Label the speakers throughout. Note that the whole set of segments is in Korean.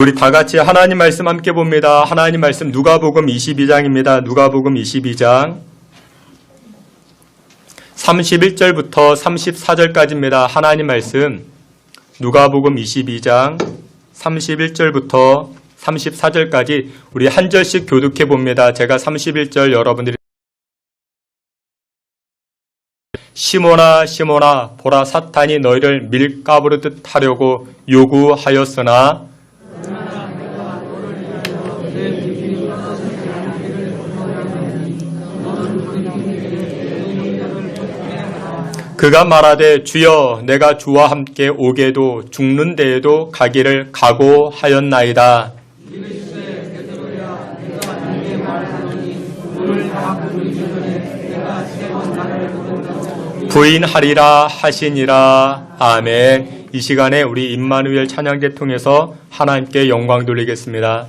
Speaker 1: 우리 다 같이 하나님 말씀 함께 봅니다. 하나님 말씀 누가복음 22장입니다. 누가복음 22장 31절부터 34절까지입니다. 하나님 말씀 누가복음 22장 31절부터 34절까지 우리 한 절씩 교독해 봅니다. 제가 31절 여러분들이 시몬아 시몬아 보라 사탄이 너희를 밀가부르듯 하려고 요구하였으나 그가 말하되 주여 내가 주와 함께 오게도 죽는 데에도 가기를 각오하였나이다. 부인하리라 하시니라. 아멘. 이 시간에 우리 임마누엘 찬양제 통해서 하나님께 영광 돌리겠습니다.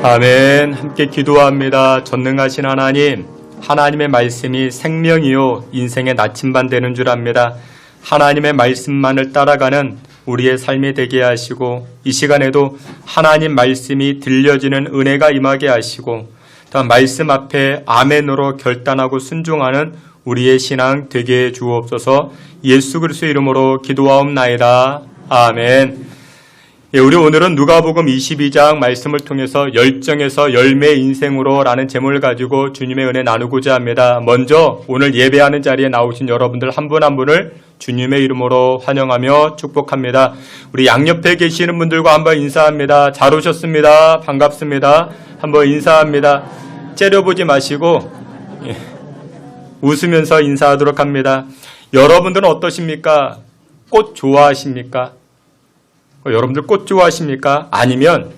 Speaker 1: 아멘. 함께 기도합니다. 전능하신 하나님, 하나님의 말씀이 생명이요 인생의 나침반 되는 줄 압니다. 하나님의 말씀만을 따라가는 우리의 삶이 되게 하시고 이 시간에도 하나님 말씀이 들려지는 은혜가 임하게 하시고 또 말씀 앞에 아멘으로 결단하고 순종하는 우리의 신앙 되게 해 주옵소서. 예수 그리스도의 이름으로 기도하옵나이다. 아멘. 우리 오늘은 누가복음 22장 말씀을 통해서 열정에서 열매 인생으로 라는 제목을 가지고 주님의 은혜 나누고자 합니다. 먼저 오늘 예배하는 자리에 나오신 여러분들 한 분 한 분을 주님의 이름으로 환영하며 축복합니다. 우리 양옆에 계시는 분들과 한번 인사합니다. 잘 오셨습니다. 반갑습니다. 한번 인사합니다. 째려보지 마시고 웃으면서 인사하도록 합니다. 여러분들은 어떠십니까? 꽃 좋아하십니까? 여러분들 꽃 좋아하십니까? 아니면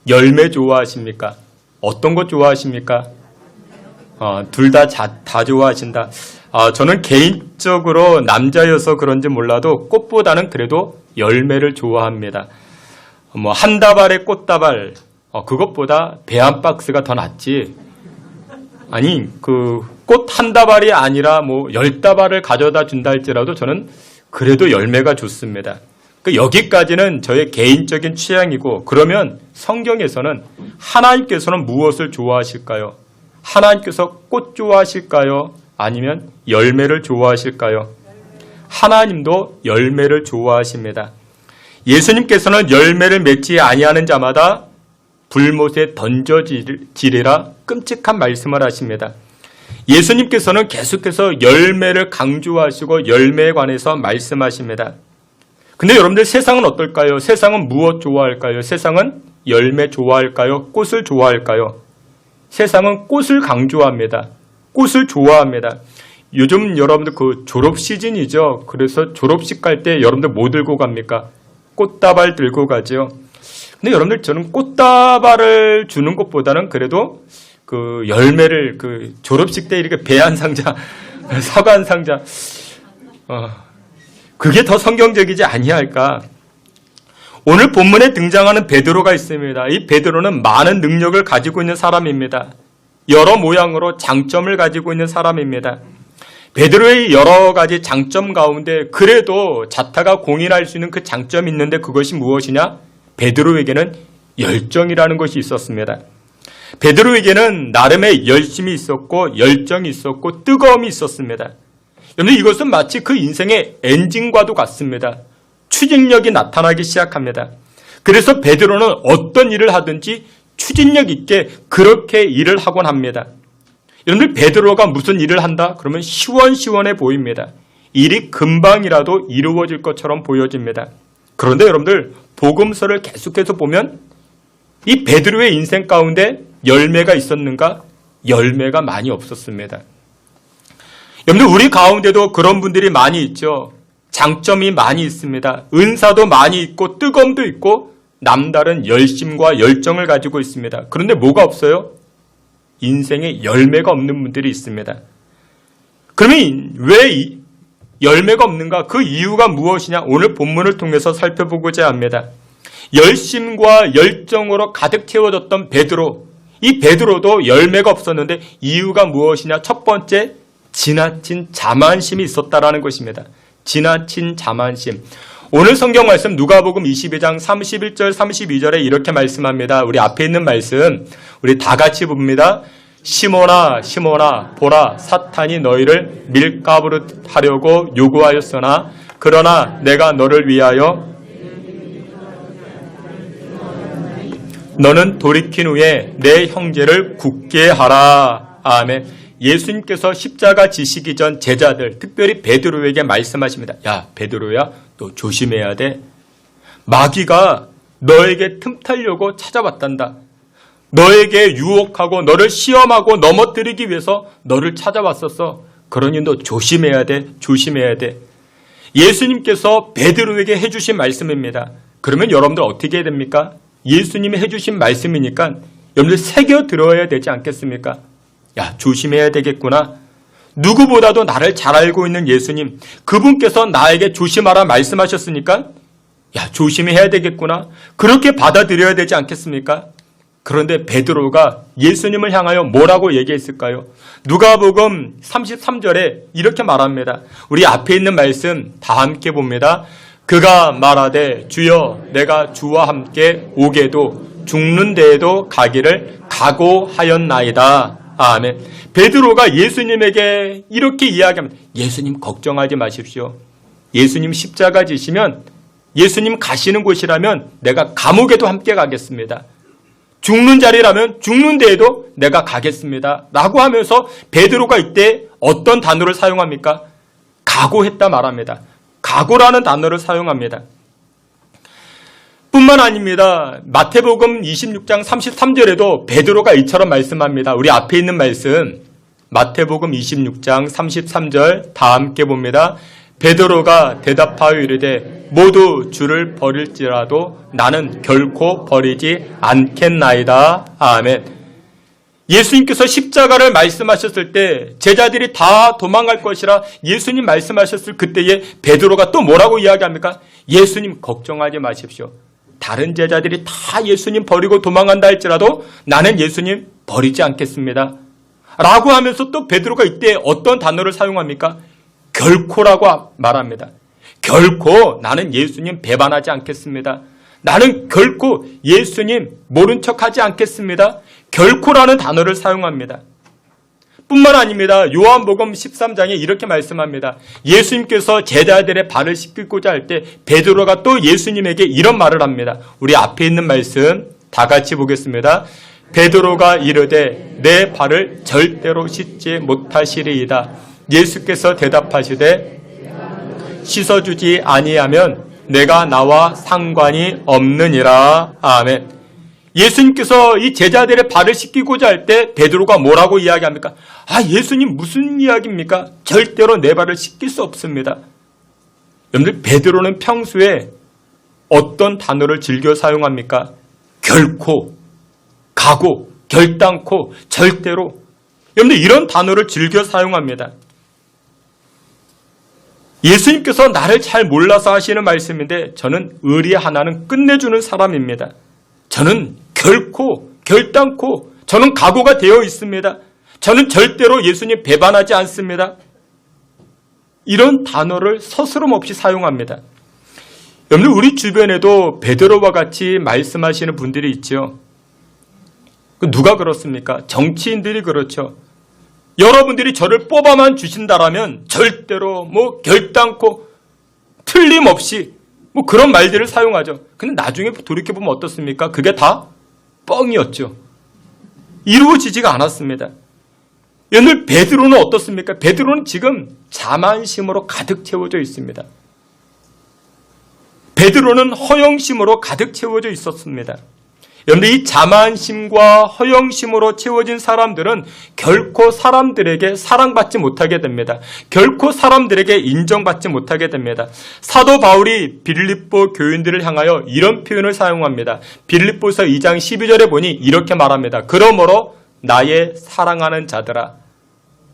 Speaker 1: 열매 좋아하십니까? 어떤 것 좋아하십니까? 둘 다 좋아하신다. 저는 개인적으로 남자여서 그런지 몰라도 꽃보다는 그래도 열매를 좋아합니다. 한 다발의 꽃다발, 그것보다 배 한 박스가 더 낫지. 아니, 꽃 한 다발이 아니라 10다발을 가져다 준다 할지라도 저는 그래도 열매가 좋습니다. 여기까지는 저의 개인적인 취향이고, 그러면 성경에서는 하나님께서는 무엇을 좋아하실까요? 하나님께서 꽃 좋아하실까요? 아니면 열매를 좋아하실까요? 하나님도 열매를 좋아하십니다. 예수님께서는 열매를 맺지 아니하는 자마다 불못에 던져지리라 끔찍한 말씀을 하십니다. 예수님께서는 계속해서 열매를 강조하시고 열매에 관해서 말씀하십니다. 근데 여러분들 세상은 어떨까요? 세상은 무엇 좋아할까요? 세상은 열매 좋아할까요? 꽃을 좋아할까요? 세상은 꽃을 강조합니다. 꽃을 좋아합니다. 요즘 여러분들 졸업 시즌이죠. 그래서 졸업식 갈 때 여러분들 뭐 들고 갑니까? 꽃다발 들고 가죠. 근데 여러분들 저는 꽃다발을 주는 것보다는 그래도 열매를 졸업식 때 이렇게 배 한 상자, 사과 한 상자, 그게 더 성경적이지 아니할까? 오늘 본문에 등장하는 베드로가 있습니다. 이 베드로는 많은 능력을 가지고 있는 사람입니다. 여러 모양으로 장점을 가지고 있는 사람입니다. 베드로의 여러 가지 장점 가운데 그래도 자타가 공인할 수 있는 그 장점이 있는데 그것이 무엇이냐? 베드로에게는 열정이라는 것이 있었습니다. 베드로에게는 나름의 열심이 있었고 열정이 있었고 뜨거움이 있었습니다. 여러분 이것은 마치 그 인생의 엔진과도 같습니다. 추진력이 나타나기 시작합니다. 그래서 베드로는 어떤 일을 하든지 추진력 있게 그렇게 일을 하곤 합니다. 여러분들 베드로가 무슨 일을 한다? 그러면 시원시원해 보입니다. 일이 금방이라도 이루어질 것처럼 보여집니다. 그런데 여러분들 복음서를 계속해서 보면 이 베드로의 인생 가운데 열매가 있었는가? 열매가 많이 없었습니다. 여러분들 우리 가운데도 그런 분들이 많이 있죠. 장점이 많이 있습니다. 은사도 많이 있고 뜨거움도 있고 남다른 열심과 열정을 가지고 있습니다. 그런데 뭐가 없어요? 인생에 열매가 없는 분들이 있습니다. 그러면 왜 열매가 없는가? 그 이유가 무엇이냐? 오늘 본문을 통해서 살펴보고자 합니다. 열심과 열정으로 가득 채워졌던 베드로, 이 베드로도 열매가 없었는데 이유가 무엇이냐? 첫 번째, 지나친 자만심이 있었다라는 것입니다. 지나친 자만심. 오늘 성경 말씀 누가복음 22장 31절 32절에 이렇게 말씀합니다. 우리 앞에 있는 말씀 우리 다 같이 봅니다. 시몬아 시몬아 보라 사탄이 너희를 밀가부르 하려고 요구하였으나 그러나 내가 너를 위하여 너는 돌이킨 후에 내 형제를 굳게 하라. 아멘. 예수님께서 십자가 지시기 전 제자들, 특별히 베드로에게 말씀하십니다. 야, 베드로야, 너 조심해야 돼. 마귀가 너에게 틈타려고 찾아왔단다. 너에게 유혹하고 너를 시험하고 넘어뜨리기 위해서 너를 찾아왔었어. 그러니 너 조심해야 돼. 조심해야 돼. 예수님께서 베드로에게 해주신 말씀입니다. 그러면 여러분들 어떻게 해야 됩니까? 예수님이 해주신 말씀이니까 여러분들 새겨 들어야 되지 않겠습니까? 야, 조심해야 되겠구나. 누구보다도 나를 잘 알고 있는 예수님, 그분께서 나에게 조심하라 말씀하셨으니까 야, 조심해야 되겠구나. 그렇게 받아들여야 되지 않겠습니까? 그런데 베드로가 예수님을 향하여 뭐라고 얘기했을까요? 누가복음 33절에 이렇게 말합니다. 우리 앞에 있는 말씀 다 함께 봅니다. 그가 말하되 주여 내가 주와 함께 오게도 죽는 데에도 가기를 각오하였나이다. 아멘. 베드로가 예수님에게 이렇게 이야기합니다. 예수님 걱정하지 마십시오. 예수님 십자가 지시면 예수님 가시는 곳이라면 내가 감옥에도 함께 가겠습니다. 죽는 자리라면 죽는 데에도 내가 가겠습니다. 라고 하면서 베드로가 이때 어떤 단어를 사용합니까? 각오했다 말합니다. 각오라는 단어를 사용합니다. 뿐만 아닙니다. 마태복음 26장 33절에도 베드로가 이처럼 말씀합니다. 우리 앞에 있는 말씀 마태복음 26장 33절 다 함께 봅니다. 베드로가 대답하여 이르되 모두 주를 버릴지라도 나는 결코 버리지 않겠나이다. 아멘. 예수님께서 십자가를 말씀하셨을 때 제자들이 다 도망갈 것이라 예수님 말씀하셨을 그때에 베드로가 또 뭐라고 이야기합니까? 예수님 걱정하지 마십시오. 다른 제자들이 다 예수님 버리고 도망간다 할지라도 나는 예수님 버리지 않겠습니다. 라고 하면서 또 베드로가 이때 어떤 단어를 사용합니까? 결코라고 말합니다. 결코 나는 예수님 배반하지 않겠습니다. 나는 결코 예수님 모른 척하지 않겠습니다. 결코라는 단어를 사용합니다. 뿐만 아닙니다. 요한복음 13장에 이렇게 말씀합니다. 예수님께서 제자들의 발을 씻기고자 할 때 베드로가 또 예수님에게 이런 말을 합니다. 우리 앞에 있는 말씀 다 같이 보겠습니다. 베드로가 이르되 내 발을 절대로 씻지 못하시리이다. 예수께서 대답하시되 씻어주지 아니하면 내가 나와 상관이 없느니라. 아멘. 예수님께서 이 제자들의 발을 씻기고자 할 때 베드로가 뭐라고 이야기합니까? 예수님 무슨 이야기입니까? 절대로 내 발을 씻길 수 없습니다. 여러분들 베드로는 평소에 어떤 단어를 즐겨 사용합니까? 결코, 각오, 결단코, 절대로. 여러분들 이런 단어를 즐겨 사용합니다. 예수님께서 나를 잘 몰라서 하시는 말씀인데 저는 의리 하나는 끝내주는 사람입니다. 저는 결코, 결단코, 저는 각오가 되어 있습니다. 저는 절대로 예수님 배반하지 않습니다. 이런 단어를 서스럼 없이 사용합니다. 여러분 우리 주변에도 베드로와 같이 말씀하시는 분들이 있죠. 누가 그렇습니까? 정치인들이 그렇죠. 여러분들이 저를 뽑아만 주신다라면 절대로 결단코 틀림없이 그런 말들을 사용하죠. 근데 나중에 돌이켜보면 어떻습니까? 그게 다 뻥이었죠. 이루어지지가 않았습니다. 오늘 베드로는 어떻습니까? 베드로는 지금 자만심으로 가득 채워져 있습니다. 베드로는 허영심으로 가득 채워져 있었습니다. 여러분 이 자만심과 허영심으로 채워진 사람들은 결코 사람들에게 사랑받지 못하게 됩니다. 결코 사람들에게 인정받지 못하게 됩니다. 사도 바울이 빌립보 교인들을 향하여 이런 표현을 사용합니다. 빌립보서 2장 12절에 보니 이렇게 말합니다. 그러므로 나의 사랑하는 자들아,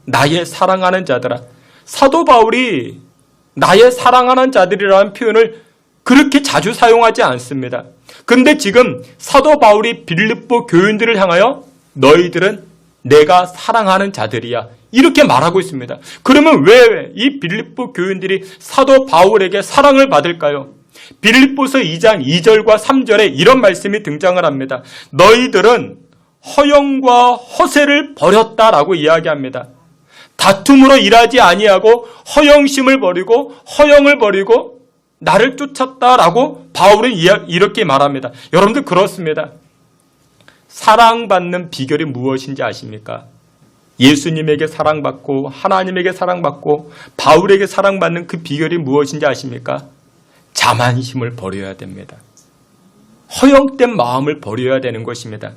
Speaker 1: 나의 사랑하는 자들아. 사도 바울이 나의 사랑하는 자들이라는 표현을 그렇게 자주 사용하지 않습니다. 그런데 지금 사도 바울이 빌립보 교인들을 향하여 너희들은 내가 사랑하는 자들이야 이렇게 말하고 있습니다. 그러면 왜 이 빌립보 교인들이 사도 바울에게 사랑을 받을까요? 빌립보서 2장 2절과 3절에 이런 말씀이 등장을 합니다. 너희들은 허영과 허세를 버렸다라고 이야기합니다. 다툼으로 일하지 아니하고 허영심을 버리고 허영을 버리고 나를 쫓았다라고 바울은 이렇게 말합니다. 여러분들 그렇습니다. 사랑받는 비결이 무엇인지 아십니까? 예수님에게 사랑받고 하나님에게 사랑받고 바울에게 사랑받는 그 비결이 무엇인지 아십니까? 자만심을 버려야 됩니다. 허영된 마음을 버려야 되는 것입니다.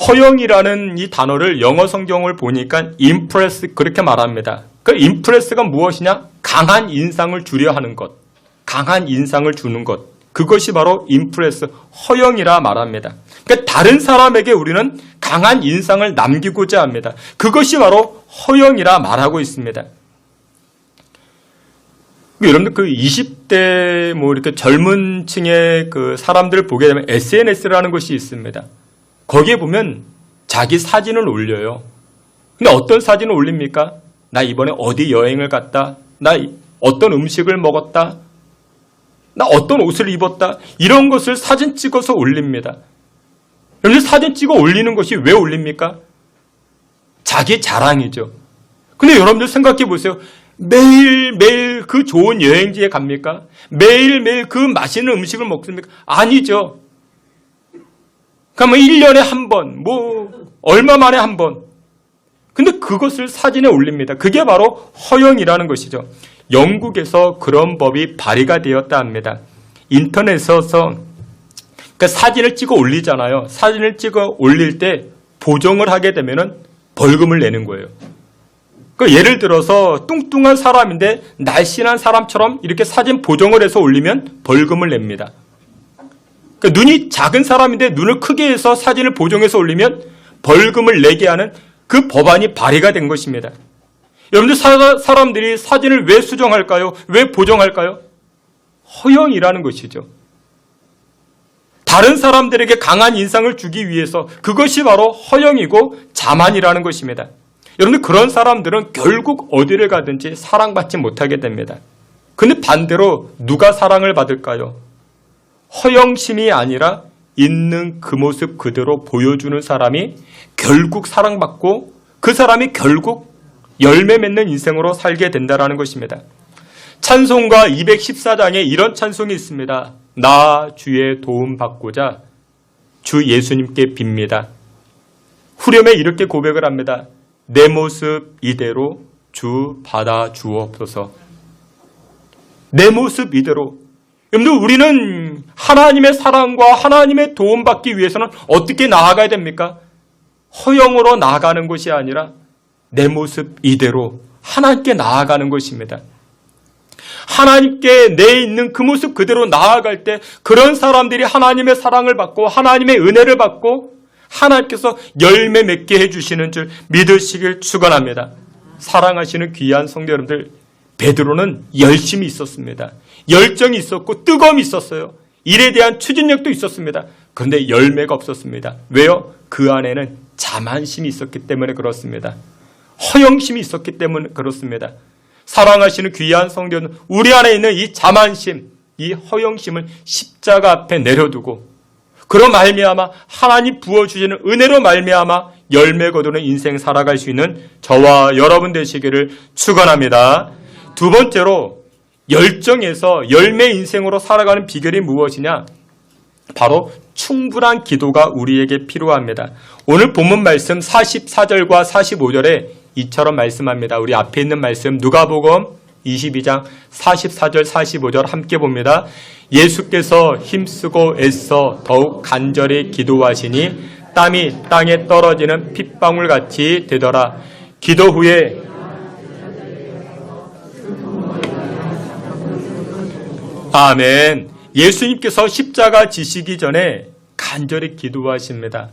Speaker 1: 허영이라는 이 단어를 영어 성경을 보니까 impress 그렇게 말합니다. 그 impress가 무엇이냐? 강한 인상을 주려 하는 것, 강한 인상을 주는 것. 그것이 바로 impress, 허영이라 말합니다. 그러니까 다른 사람에게 우리는 강한 인상을 남기고자 합니다. 그것이 바로 허영이라 말하고 있습니다. 여러분들 그 20대 이렇게 젊은 층의 그 사람들을 보게 되면 SNS라는 것이 있습니다. 거기에 보면 자기 사진을 올려요. 근데 어떤 사진을 올립니까? 나 이번에 어디 여행을 갔다. 나 어떤 음식을 먹었다. 나 어떤 옷을 입었다. 이런 것을 사진 찍어서 올립니다. 여러분들 사진 찍어 올리는 것이 왜 올립니까? 자기 자랑이죠. 근데 여러분들 생각해 보세요. 매일매일 그 좋은 여행지에 갑니까? 매일매일 그 맛있는 음식을 먹습니까? 아니죠. 그러면 1년에 한 번, 얼마 만에 한 번. 근데 그것을 사진에 올립니다. 그게 바로 허영이라는 것이죠. 영국에서 그런 법이 발의가 되었다 합니다. 인터넷에서 그러니까 사진을 찍어 올리잖아요. 사진을 찍어 올릴 때 보정을 하게 되면은 벌금을 내는 거예요. 그러니까 예를 들어서 뚱뚱한 사람인데 날씬한 사람처럼 이렇게 사진 보정을 해서 올리면 벌금을 냅니다. 그러니까 눈이 작은 사람인데 눈을 크게 해서 사진을 보정해서 올리면 벌금을 내게 하는 그 법안이 발의가 된 것입니다. 여러분들 사람들이 사진을 왜 수정할까요? 왜 보정할까요? 허영이라는 것이죠. 다른 사람들에게 강한 인상을 주기 위해서 그것이 바로 허영이고 자만이라는 것입니다. 여러분들 그런 사람들은 결국 어디를 가든지 사랑받지 못하게 됩니다. 근데 반대로 누가 사랑을 받을까요? 허영심이 아니라 있는 그 모습 그대로 보여주는 사람이 결국 사랑받고 그 사람이 결국 열매 맺는 인생으로 살게 된다는 것입니다. 찬송가 214장에 이런 찬송이 있습니다. 나 주의 도움 받고자 주 예수님께 빕니다. 후렴에 이렇게 고백을 합니다. 내 모습 이대로 주 받아 주옵소서. 내 모습 이대로. 여러분들 우리는 하나님의 사랑과 하나님의 도움 받기 위해서는 어떻게 나아가야 됩니까? 허영으로 나아가는 것이 아니라 내 모습 이대로 하나님께 나아가는 것입니다. 하나님께 내 있는 그 모습 그대로 나아갈 때 그런 사람들이 하나님의 사랑을 받고 하나님의 은혜를 받고 하나님께서 열매 맺게 해주시는 줄 믿으시길 축원합니다. 사랑하시는 귀한 성도 여러분들, 베드로는 열심이 있었습니다. 열정이 있었고 뜨거움이 있었어요. 일에 대한 추진력도 있었습니다. 그런데 열매가 없었습니다. 왜요? 그 안에는 자만심이 있었기 때문에 그렇습니다. 허영심이 있었기 때문에 그렇습니다. 사랑하시는 귀한 성도는 우리 안에 있는 이 자만심, 이 허영심을 십자가 앞에 내려두고 그로 말미암아 하나님 부어주시는 은혜로 말미암아 열매 거두는 인생 살아갈 수 있는 저와 여러분 되시기를 축원합니다. 두 번째로 열정에서 열매 인생으로 살아가는 비결이 무엇이냐? 바로 충분한 기도가 우리에게 필요합니다. 오늘 본문 말씀 44절과 45절에 이처럼 말씀합니다. 우리 앞에 있는 말씀 누가복음 22장 44절 45절 함께 봅니다. 예수께서 힘쓰고 애써 더욱 간절히 기도하시니 땀이 땅에 떨어지는 핏방울같이 되더라. 기도 후에 아멘. 예수님께서 십자가 지시기 전에 간절히 기도하십니다.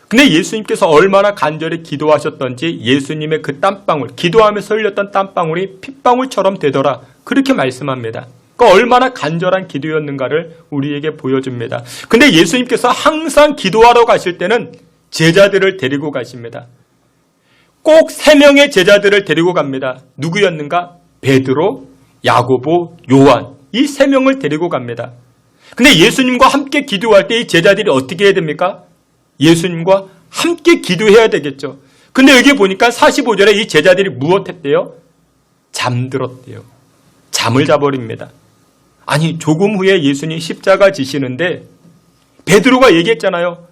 Speaker 1: 근데 예수님께서 얼마나 간절히 기도하셨던지 예수님의 그 땀방울, 기도하면서 흘렸던 땀방울이 핏방울처럼 되더라. 그렇게 말씀합니다. 그러니까 얼마나 간절한 기도였는가를 우리에게 보여줍니다. 근데 예수님께서 항상 기도하러 가실 때는 제자들을 데리고 가십니다. 꼭 3명의 제자들을 데리고 갑니다. 누구였는가? 베드로, 야고보, 요한. 이 3명을 데리고 갑니다. 근데 예수님과 함께 기도할 때 이 제자들이 어떻게 해야 됩니까? 예수님과 함께 기도해야 되겠죠. 근데 여기 보니까 45절에 이 제자들이 무엇했대요? 잠들었대요. 잠을 자버립니다. 아니 조금 후에 예수님 십자가 지시는데 베드로가 얘기했잖아요.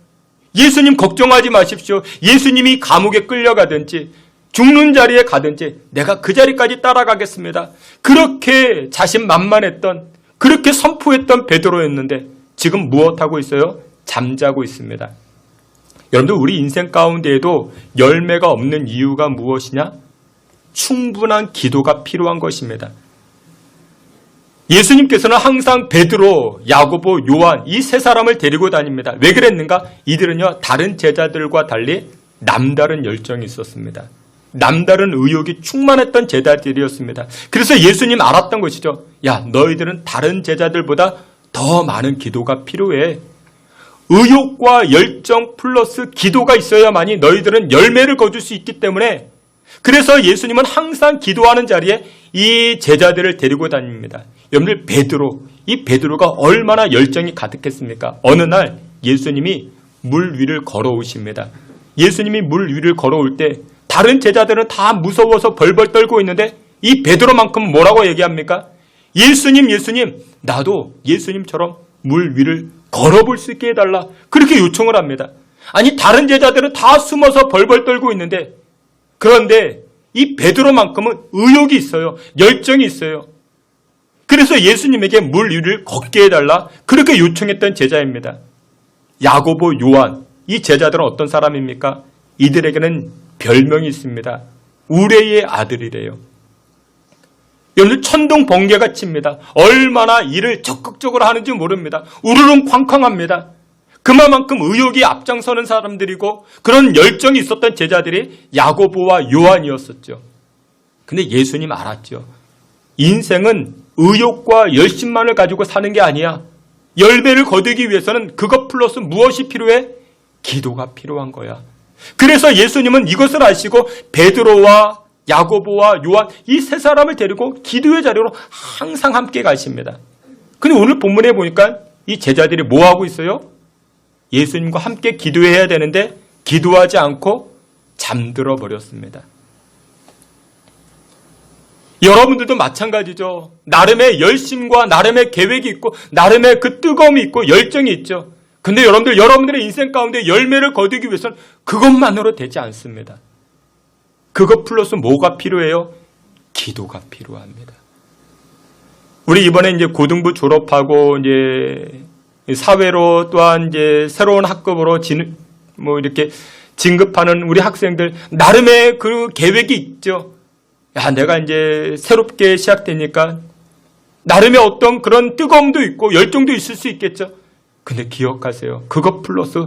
Speaker 1: 예수님 걱정하지 마십시오. 예수님이 감옥에 끌려가든지 죽는 자리에 가든지 내가 그 자리까지 따라가겠습니다. 그렇게 자신만만했던, 그렇게 선포했던 베드로였는데 지금 무엇하고 있어요? 잠자고 있습니다. 여러분들 우리 인생 가운데에도 열매가 없는 이유가 무엇이냐? 충분한 기도가 필요한 것입니다. 예수님께서는 항상 베드로, 야고보, 요한 이 3사람을 데리고 다닙니다. 왜 그랬는가? 이들은요 다른 제자들과 달리 남다른 열정이 있었습니다. 남다른 의욕이 충만했던 제자들이었습니다. 그래서 예수님 알았던 것이죠. 야, 너희들은 다른 제자들보다 더 많은 기도가 필요해. 의욕과 열정 플러스 기도가 있어야만이 너희들은 열매를 거둘 수 있기 때문에 그래서 예수님은 항상 기도하는 자리에 이 제자들을 데리고 다닙니다. 여러분들 베드로, 이 베드로가 얼마나 열정이 가득했습니까? 어느 날 예수님이 물 위를 걸어오십니다. 예수님이 물 위를 걸어올 때 다른 제자들은 다 무서워서 벌벌 떨고 있는데 이 베드로만큼 뭐라고 얘기합니까? 예수님, 예수님, 나도 예수님처럼 물 위를 걸어볼 수 있게 해달라. 그렇게 요청을 합니다. 아니 다른 제자들은 다 숨어서 벌벌 떨고 있는데 그런데 이 베드로만큼은 의욕이 있어요. 열정이 있어요. 그래서 예수님에게 물 위를 걷게 해달라 그렇게 요청했던 제자입니다. 야고보, 요한, 이 제자들은 어떤 사람입니까? 이들에게는 별명이 있습니다. 우레의 아들이래요. 여러분 천둥 번개가 칩니다. 얼마나 일을 적극적으로 하는지 모릅니다. 우르릉 쾅쾅합니다. 그만큼 의욕이 앞장서는 사람들이고 그런 열정이 있었던 제자들이 야고보와 요한이었었죠. 근데 예수님 알았죠. 인생은 의욕과 열심만을 가지고 사는 게 아니야. 열매를 거두기 위해서는 그것 플러스 무엇이 필요해? 기도가 필요한 거야. 그래서 예수님은 이것을 아시고 베드로와 야고보와 요한 이 세 사람을 데리고 기도의 자리로 항상 함께 가십니다. 근데 오늘 본문에 보니까 이 제자들이 뭐 하고 있어요? 예수님과 함께 기도해야 되는데 기도하지 않고 잠들어 버렸습니다. 여러분들도 마찬가지죠. 나름의 열심과 나름의 계획이 있고 나름의 그 뜨거움이 있고 열정이 있죠. 근데 여러분들의 인생 가운데 열매를 거두기 위해서는 그것만으로 되지 않습니다. 그것 플러스 뭐가 필요해요? 기도가 필요합니다. 우리 이번에 이제 고등부 졸업하고 이제 사회로 또한 이제 새로운 학급으로 이렇게 진급하는 우리 학생들 나름의 그 계획이 있죠. 야, 내가 이제 새롭게 시작되니까 나름의 어떤 그런 뜨거움도 있고 열정도 있을 수 있겠죠. 근데 기억하세요. 그것 플러스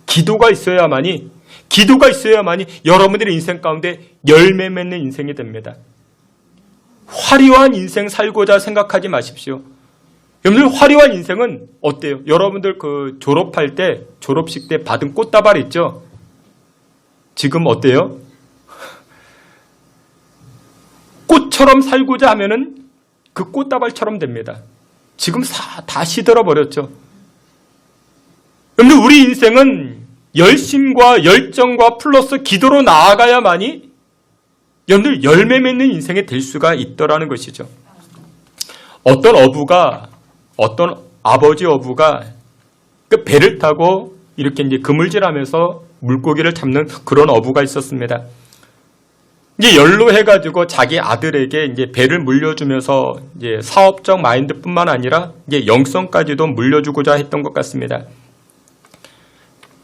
Speaker 1: 기도가 있어야만이 여러분들의 인생 가운데 열매 맺는 인생이 됩니다. 화려한 인생 살고자 생각하지 마십시오. 여러분들 화려한 인생은 어때요? 여러분들 그 졸업할 때 졸업식 때 받은 꽃다발 있죠? 지금 어때요? 꽃처럼 살고자 하면은 그 꽃다발처럼 됩니다. 지금 다 시들어 버렸죠. 여러분들 우리 인생은 열심과 열정과 플러스 기도로 나아가야만이 여러분들 열매 맺는 인생이 될 수가 있더라는 것이죠. 어떤 아버지 어부가 그 배를 타고 이렇게 이제 그물질하면서 물고기를 잡는 그런 어부가 있었습니다. 이제 연로해가지고 자기 아들에게 이제 배를 물려주면서 이제 사업적 마인드뿐만 아니라 이제 영성까지도 물려주고자 했던 것 같습니다.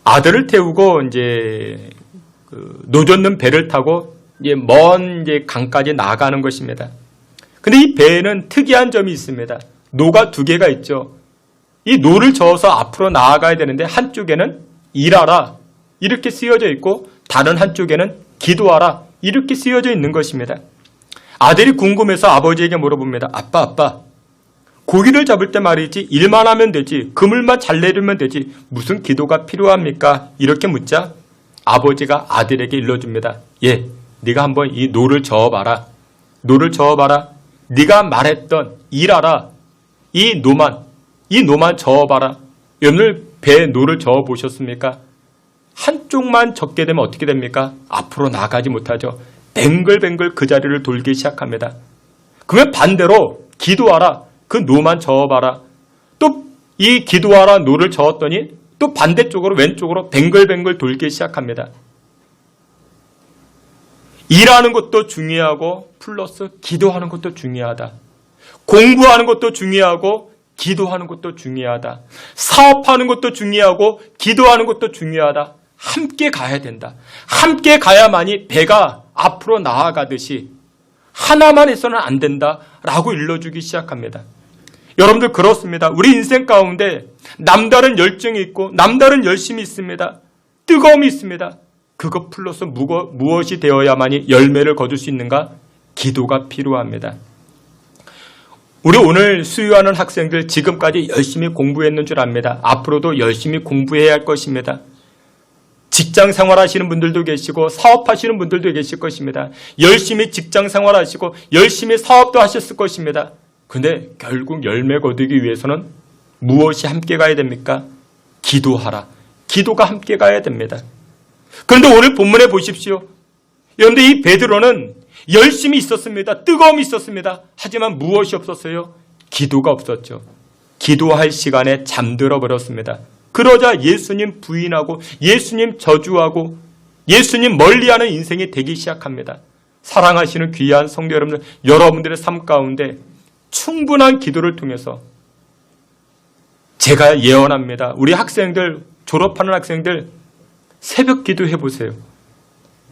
Speaker 1: 아들을 태우고 이제 노젓는 배를 타고 이제 먼 이제 강까지 나가는 것입니다. 근데 이 배에는 특이한 점이 있습니다. 노가 두 개가 있죠. 이 노를 저어서 앞으로 나아가야 되는데 한쪽에는 일하라 이렇게 쓰여져 있고 다른 한쪽에는 기도하라 이렇게 쓰여져 있는 것입니다. 아들이 궁금해서 아버지에게 물어봅니다. 아빠 고기를 잡을 때 말이지 일만 하면 되지 그물만 잘 내리면 되지 무슨 기도가 필요합니까? 이렇게 묻자 아버지가 아들에게 일러줍니다. 예, 네가 한번 이 노를 저어봐라. 네가 말했던 일하라. 이 노만 저어봐라. 여러분들 배에 노를 저어보셨습니까? 한쪽만 적게 되면 어떻게 됩니까? 앞으로 나가지 못하죠. 뱅글뱅글 그 자리를 돌기 시작합니다. 그러면 반대로 기도하라. 그 노만 저어봐라. 또 이 기도하라 노를 저었더니 또 반대쪽으로 왼쪽으로 뱅글뱅글 돌기 시작합니다. 일하는 것도 중요하고 플러스 기도하는 것도 중요하다. 공부하는 것도 중요하고 기도하는 것도 중요하다. 사업하는 것도 중요하고 기도하는 것도 중요하다. 함께 가야 된다. 함께 가야만이 배가 앞으로 나아가듯이 하나만 해서는 안 된다라고 일러주기 시작합니다. 여러분들 그렇습니다. 우리 인생 가운데 남다른 열정이 있고 남다른 열심이 있습니다. 뜨거움이 있습니다. 그것 플러스 무엇이 되어야만이 열매를 거둘 수 있는가? 기도가 필요합니다. 우리 오늘 수유하는 학생들 지금까지 열심히 공부했는 줄 압니다. 앞으로도 열심히 공부해야 할 것입니다. 직장 생활하시는 분들도 계시고 사업하시는 분들도 계실 것입니다. 열심히 직장 생활하시고 열심히 사업도 하셨을 것입니다. 근데 결국 열매 거두기 위해서는 무엇이 함께 가야 됩니까? 기도하라. 기도가 함께 가야 됩니다. 그런데 오늘 본문에 보십시오. 그런데 이 베드로는 열심히 있었습니다. 뜨거움이 있었습니다. 하지만 무엇이 없었어요? 기도가 없었죠. 기도할 시간에 잠들어 버렸습니다. 그러자 예수님 부인하고 예수님 저주하고 예수님 멀리하는 인생이 되기 시작합니다. 사랑하시는 귀한 성도 여러분들, 여러분들의 삶 가운데 충분한 기도를 통해서 제가 예언합니다. 우리 학생들, 졸업하는 학생들 새벽 기도해 보세요.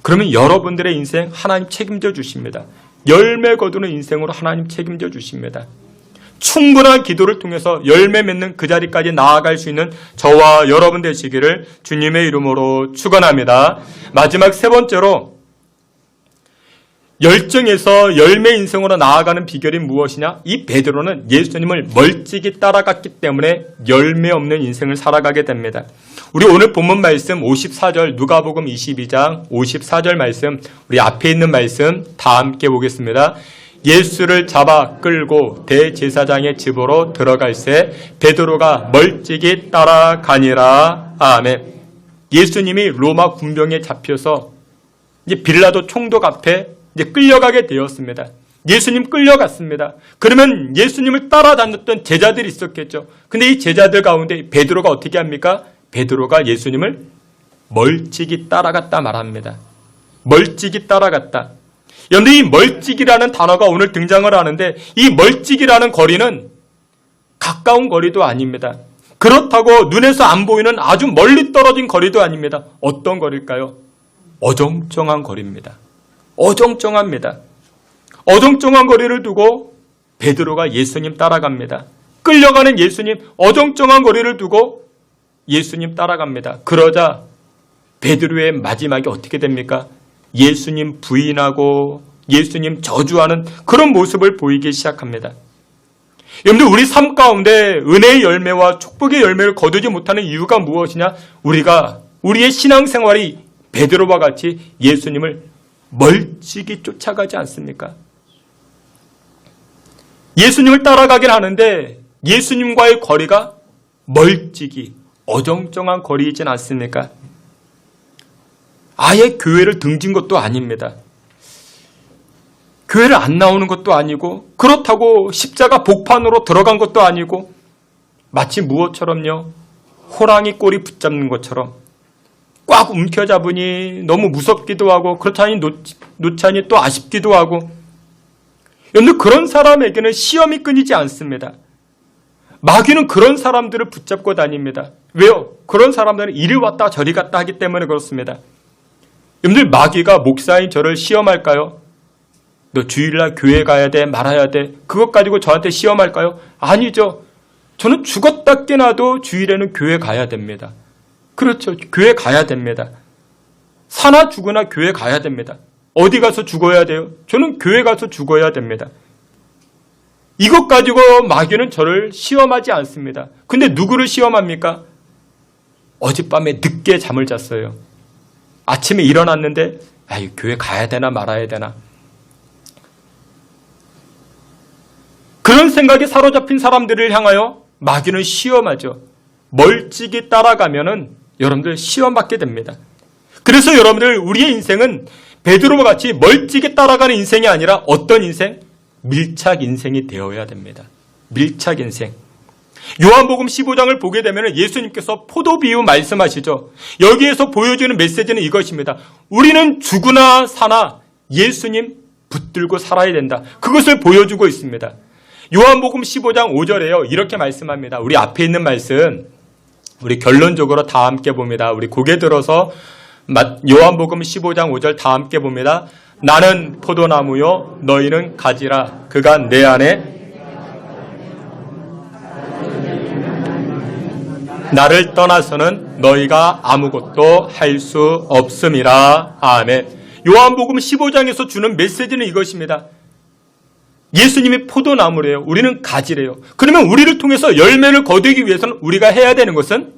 Speaker 1: 그러면 여러분들의 인생 하나님 책임져 주십니다. 열매 거두는 인생으로 하나님 책임져 주십니다. 충분한 기도를 통해서 열매 맺는 그 자리까지 나아갈 수 있는 저와 여러분 되시기를 주님의 이름으로 축원합니다. 마지막 세 번째로 열정에서 열매 인생으로 나아가는 비결이 무엇이냐? 이 베드로는 예수님을 멀찍이 따라갔기 때문에 열매 없는 인생을 살아가게 됩니다. 우리 오늘 본문 말씀 54절 누가복음 22장 54절 말씀, 우리 앞에 있는 말씀 다 함께 보겠습니다. 예수를 잡아 끌고 대제사장의 집으로 들어갈새 베드로가 멀찍이 따라가니라. 아멘. 예수님이 로마 군병에 잡혀서 이제 빌라도 총독 앞에 이제 끌려가게 되었습니다. 예수님 끌려갔습니다. 그러면 예수님을 따라다녔던 제자들이 있었겠죠. 근데 이 제자들 가운데 베드로가 어떻게 합니까? 베드로가 예수님을 멀찍이 따라갔다 말합니다. 멀찍이 따라갔다. 그런데 이 멀찍이라는 단어가 오늘 등장을 하는데 이 멀찍이라는 거리는 가까운 거리도 아닙니다. 그렇다고 눈에서 안 보이는 아주 멀리 떨어진 거리도 아닙니다. 어떤 거리일까요? 어정쩡한 거리입니다. 어정쩡합니다. 어정쩡한 거리를 두고 베드로가 예수님 따라갑니다. 끌려가는 예수님, 어정쩡한 거리를 두고 예수님 따라갑니다. 그러자 베드로의 마지막이 어떻게 됩니까? 예수님 부인하고 예수님 저주하는 그런 모습을 보이기 시작합니다. 여러분들, 우리 삶 가운데 은혜의 열매와 축복의 열매를 거두지 못하는 이유가 무엇이냐? 우리의 신앙생활이 베드로와 같이 예수님을 멀찍이 쫓아가지 않습니까? 예수님을 따라가긴 하는데 예수님과의 거리가 멀찍이 어정쩡한 거리이진 않습니까? 아예 교회를 등진 것도 아닙니다. 교회를 안 나오는 것도 아니고 그렇다고 십자가 복판으로 들어간 것도 아니고 마치 무엇처럼요? 호랑이 꼬리 붙잡는 것처럼 꽉 움켜잡으니 너무 무섭기도 하고 그렇다니 놓자니 또 아쉽기도 하고. 여러분들, 그런 사람에게는 시험이 끊이지 않습니다. 마귀는 그런 사람들을 붙잡고 다닙니다. 왜요? 그런 사람들은 이리 왔다 저리 갔다 하기 때문에 그렇습니다. 여러분들, 마귀가 목사인 저를 시험할까요? 너 주일날 교회 가야 돼 말아야 돼 그것 가지고 저한테 시험할까요? 아니죠. 저는 죽었다 깨나도 주일에는 교회 가야 됩니다. 그렇죠. 교회 가야 됩니다. 사나 죽으나 교회 가야 됩니다. 어디 가서 죽어야 돼요? 저는 교회 가서 죽어야 됩니다. 이것 가지고 마귀는 저를 시험하지 않습니다. 근데 누구를 시험합니까? 어젯밤에 늦게 잠을 잤어요. 아침에 일어났는데 교회 가야 되나 말아야 되나. 그런 생각에 사로잡힌 사람들을 향하여 마귀는 시험하죠. 멀찍이 따라가면은 여러분들 시험받게 됩니다. 그래서 여러분들, 우리의 인생은 베드로와 같이 멀찍이 따라가는 인생이 아니라 어떤 인생? 밀착 인생이 되어야 됩니다. 밀착 인생. 요한복음 15장을 보게 되면 예수님께서 포도 비유 말씀하시죠. 여기에서 보여주는 메시지는 이것입니다. 우리는 죽으나 사나 예수님 붙들고 살아야 된다. 그것을 보여주고 있습니다. 요한복음 15장 5절에요. 이렇게 말씀합니다. 우리 앞에 있는 말씀, 우리 결론적으로 다 함께 봅니다. 우리 고개 들어서 요한복음 15장 5절 다 함께 봅니다. 나는 포도나무요 너희는 가지라. 그가 내 안에 나를 떠나서는 너희가 아무것도 할 수 없음이라. 아멘. 요한복음 15장에서 주는 메시지는 이것입니다. 예수님이 포도나무래요. 우리는 가지래요. 그러면 우리를 통해서 열매를 거두기 위해서는 우리가 해야 되는 것은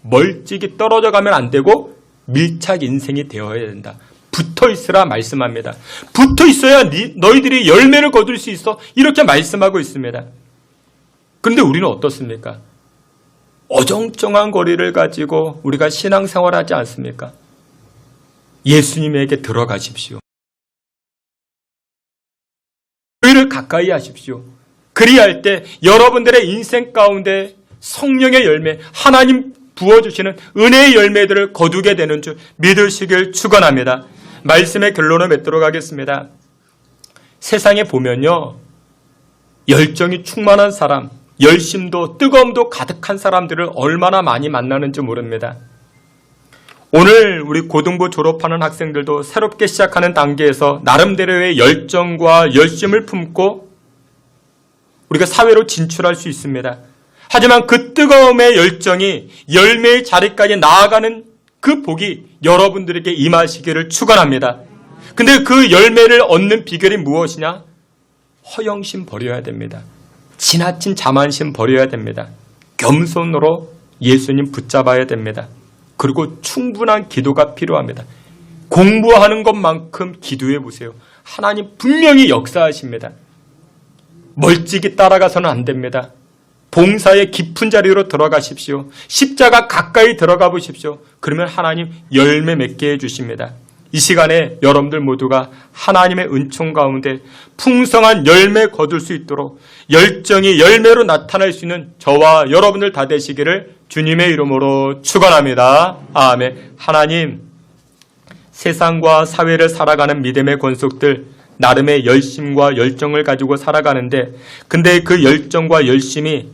Speaker 1: 멀찍이 떨어져 가면 안 되고 밀착 인생이 되어야 된다. 붙어 있으라 말씀합니다. 붙어 있어야 너희들이 열매를 거둘 수 있어. 이렇게 말씀하고 있습니다. 그런데 우리는 어떻습니까? 어정쩡한 거리를 가지고 우리가 신앙생활하지 않습니까? 예수님에게 들어가십시오. 교회를 가까이 하십시오. 그리할 때 여러분들의 인생 가운데 성령의 열매, 하나님 부어주시는 은혜의 열매들을 거두게 되는 줄 믿으시길 축원합니다. 말씀의 결론을 맺도록 하겠습니다. 세상에 보면요, 열정이 충만한 사람, 열심도 뜨거움도 가득한 사람들을 얼마나 많이 만나는지 모릅니다. 오늘 우리 고등부 졸업하는 학생들도 새롭게 시작하는 단계에서 나름대로의 열정과 열심을 품고 우리가 사회로 진출할 수 있습니다. 하지만 그 뜨거움의 열정이 열매의 자리까지 나아가는 그 복이 여러분들에게 임하시기를 축원합니다. 근데 그 열매를 얻는 비결이 무엇이냐? 허영심 버려야 됩니다. 지나친 자만심 버려야 됩니다. 겸손으로 예수님 붙잡아야 됩니다. 그리고 충분한 기도가 필요합니다. 공부하는 것만큼 기도해 보세요. 하나님 분명히 역사하십니다. 멀찍이 따라가서는 안 됩니다. 봉사의 깊은 자리로 들어가십시오. 십자가 가까이 들어가 보십시오. 그러면 하나님 열매 맺게 해주십니다. 이 시간에 여러분들 모두가 하나님의 은총 가운데 풍성한 열매 거둘 수 있도록 열정이 열매로 나타날 수 있는 저와 여러분들 다 되시기를 주님의 이름으로 축원합니다. 아멘. 하나님, 세상과 사회를 살아가는 믿음의 권속들 나름의 열심과 열정을 가지고 살아가는데, 근데 그 열정과 열심이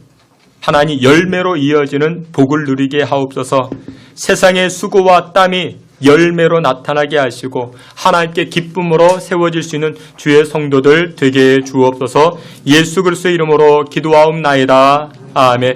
Speaker 1: 하나님 열매로 이어지는 복을 누리게 하옵소서. 세상의 수고와 땀이 열매로 나타나게 하시고 하나님께 기쁨으로 세워질 수 있는 주의 성도들 되게 해 주옵소서. 예수 그리스도의 이름으로 기도하옵나이다. 아멘.